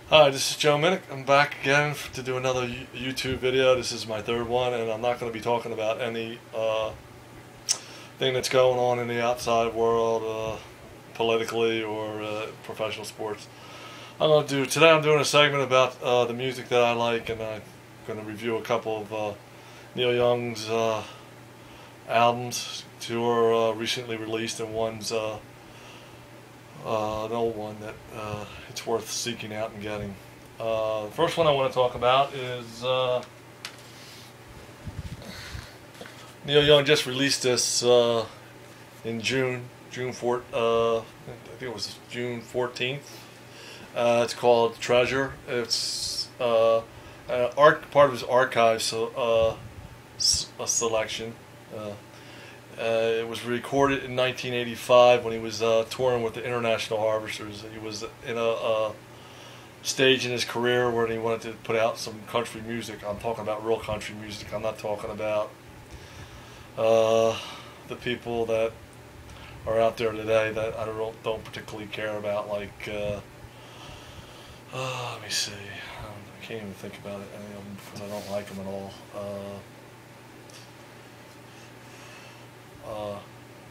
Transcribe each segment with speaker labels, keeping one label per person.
Speaker 1: Hi, this is Joe Minnick. I'm back again to do another YouTube video. This is my third one, and I'm not going to be talking about any thing that's going on in the outside world, politically or professional sports. Today I'm doing a segment about the music that I like, and I'm going to review a couple of Neil Young's albums. Two are recently released, and one's an old one that it's worth seeking out and getting. The first one I want to talk about is Neil Young just released this in June 4th. I think it was June 14th. It's called Treasure. It's part of his archive, so a selection. It was recorded in 1985 when he was touring with the International Harvesters. He was in a stage in his career where he wanted to put out some country music. I'm talking about real country music. I'm not talking about the people that are out there today that I don't particularly care about. Like, let me see. I can't even think about any of them because I don't like them at all.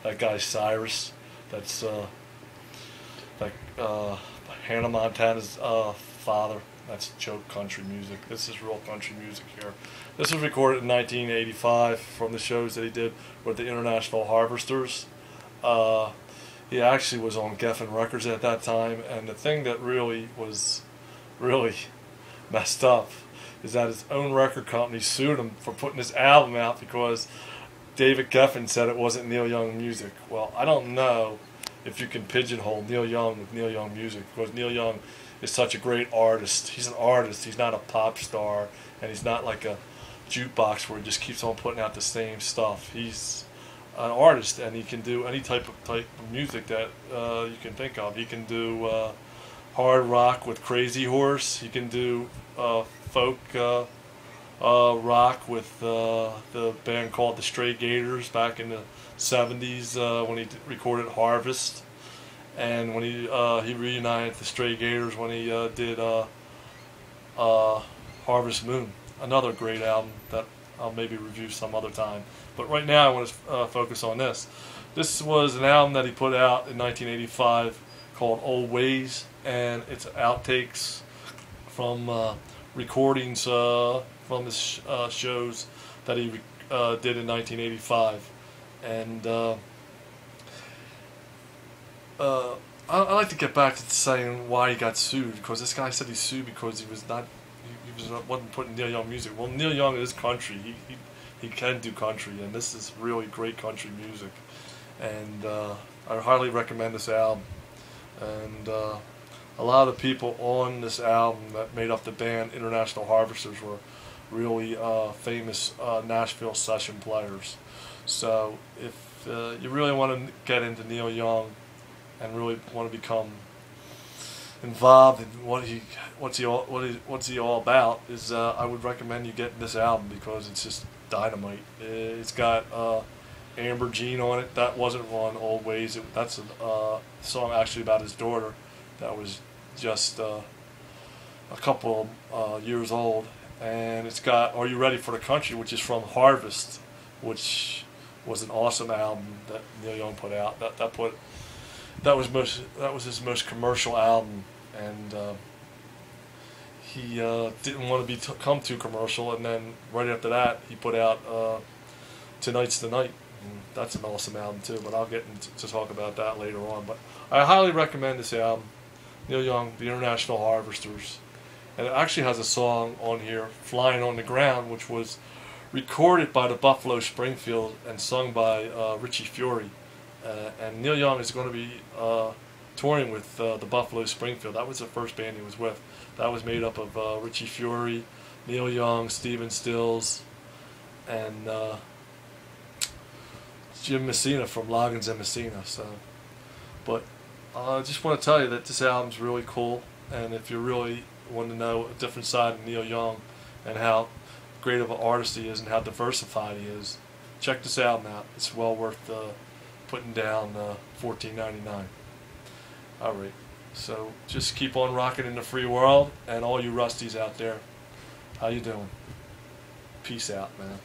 Speaker 1: That guy Cyrus, that's like Hannah Montana's father. That's joke country music. This is real country music here. This was recorded in 1985 from the shows that he did with the International Harvesters. He actually was on Geffen Records at that time, and the thing that really messed up is that his own record company sued him for putting this album out because David Geffen said it wasn't Neil Young music. Well, I don't know if you can pigeonhole Neil Young with Neil Young music, because Neil Young is such a great artist. He's an artist. He's not a pop star, and he's not like a jukebox where he just keeps on putting out the same stuff. He's an artist, and he can do any type of music that you can think of. He can do hard rock with Crazy Horse. He can do folk rock with the band called the Stray Gators back in the 70s when he recorded Harvest, and when he reunited the Stray Gators when he did Harvest Moon, another great album that I'll maybe review some other time. But right now I want to focus on this. This was an album that he put out in 1985 called Old Ways, and it's outtakes from recordings from his shows that he did in 1985. And I like to get back to saying why he got sued, because this guy said he sued because he wasn't putting Neil Young music. Well, Neil Young is country. He can do country, and this is really great country music. And I highly recommend this album. And a lot of the people on this album that made up the band International Harvesters were really famous Nashville session players. So if you really want to get into Neil Young and really want to become involved in what's he all about, is I would recommend you get this album because it's just dynamite. It's got Amber Jean on it. That wasn't on Old Ways. That's a song actually about his daughter that was just a couple years old. And it's got Are You Ready for the Country, which is from Harvest, which was an awesome album that Neil Young put out. That was his most commercial album, and he didn't want to become too commercial. And then right after that, he put out Tonight's the Night. And that's an awesome album too. But I'll get to talk about that later on. But I highly recommend this album, Neil Young, the International Harvesters. And it actually has a song on here, Flying on the Ground, which was recorded by the Buffalo Springfield and sung by Richie Fury. And Neil Young is going to be touring with the Buffalo Springfield. That was the first band he was with. That was made up of Richie Fury, Neil Young, Stephen Stills, and Jim Messina from Loggins and Messina. But I just want to tell you that this album's really cool, and if you really want to know a different side of Neil Young and how great of an artist he is and how diversified he is, check this album out. It's well worth putting down $14.99. All right. So just keep on rocking in the free world, and all you Rusties out there, how you doing? Peace out, man.